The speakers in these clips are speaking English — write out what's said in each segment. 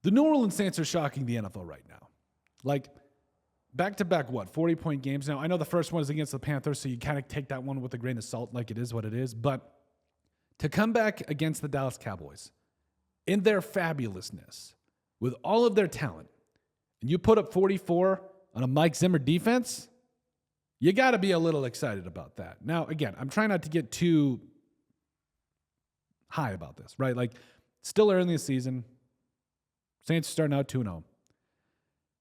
The New Orleans Saints are shocking the NFL right now. Like, back-to-back, 40-point games now. I know the first one is against the Panthers, so you kind of take that one with a grain of salt, like it is what it is. But to come back against the Dallas Cowboys in their fabulousness, with all of their talent, and you put up 44 on a Mike Zimmer defense, you got to be a little excited about that. Now, again, I'm trying not to get too high about this, right? Like, still early in the season. Saints starting out 2-0.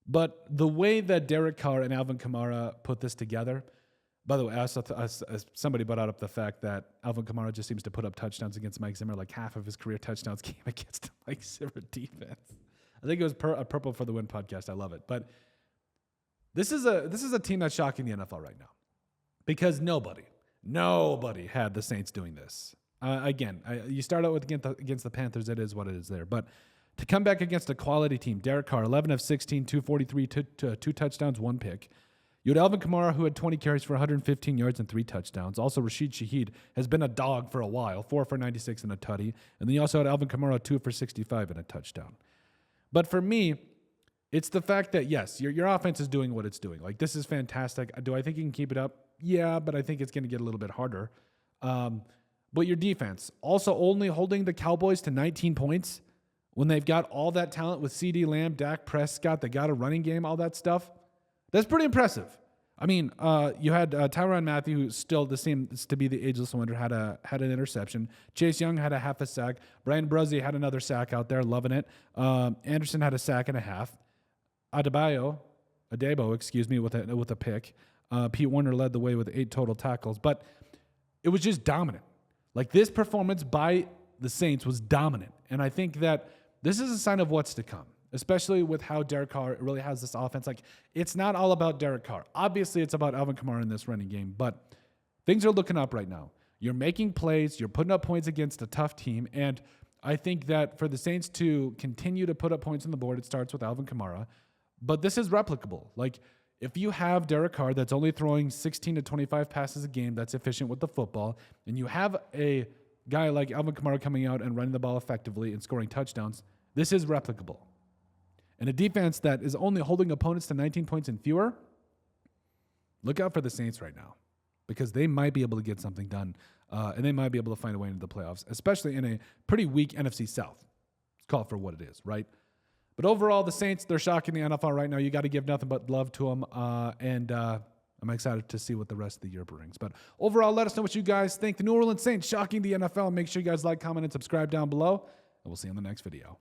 But the way that Derek Carr and Alvin Kamara put this together, by the way, somebody brought up the fact that Alvin Kamara just seems to put up touchdowns against Mike Zimmer. Like half of his career touchdowns came against the Mike Zimmer defense. I think it was a Purple for the Win podcast. I love it. But this is a team that's shocking the NFL right now because nobody had the Saints doing this. You start out with against the Panthers. It is what it is there. But to come back against a quality team, Derek Carr, 11 of 16, 243, two touchdowns, one pick. You had Alvin Kamara, who had 20 carries for 115 yards and 3 touchdowns. Also, Rashid Shaheed has been a dog for a while, 4 for 96 and a tutty. And then you also had Alvin Kamara, 2 for 65 and a touchdown. But for me, it's the fact that, yes, your offense is doing what it's doing. Like, this is fantastic. Do I think you can keep it up? Yeah, but I think it's going to get a little bit harder. But your defense, also only holding the Cowboys to 19 points when they've got all that talent with CeeDee Lamb, Dak Prescott, they got a running game, all that stuff. That's pretty impressive. I mean, you had Tyrann Mathieu, who still seems to be the ageless wonder, had an interception. Chase Young had a half a sack. Brian Bruzzi had another sack out there, loving it. Anderson had a sack and a half. Adebo, with a pick. Pete Werner led the way with 8 total tackles. But it was just dominant. Like, this performance by the Saints was dominant. And I think that this is a sign of what's to come, especially with how Derek Carr really has this offense. Like, it's not all about Derek Carr. Obviously, it's about Alvin Kamara in this running game, but things are looking up right now. You're making plays. You're putting up points against a tough team. And I think that for the Saints to continue to put up points on the board, it starts with Alvin Kamara. But this is replicable. Like, if you have Derek Carr that's only throwing 16 to 25 passes a game, that's efficient with the football, and you have a guy like Alvin Kamara coming out and running the ball effectively and scoring touchdowns, this is replicable. And a defense that is only holding opponents to 19 points and fewer, look out for the Saints right now because they might be able to get something done and they might be able to find a way into the playoffs, especially in a pretty weak NFC South. Let's call it for what it is, right? But overall, the Saints, they're shocking the NFL right now. You got to give nothing but love to them. I'm excited to see what the rest of the year brings. But overall, let us know what you guys think. The New Orleans Saints shocking the NFL. Make sure you guys like, comment, and subscribe down below. And we'll see you in the next video.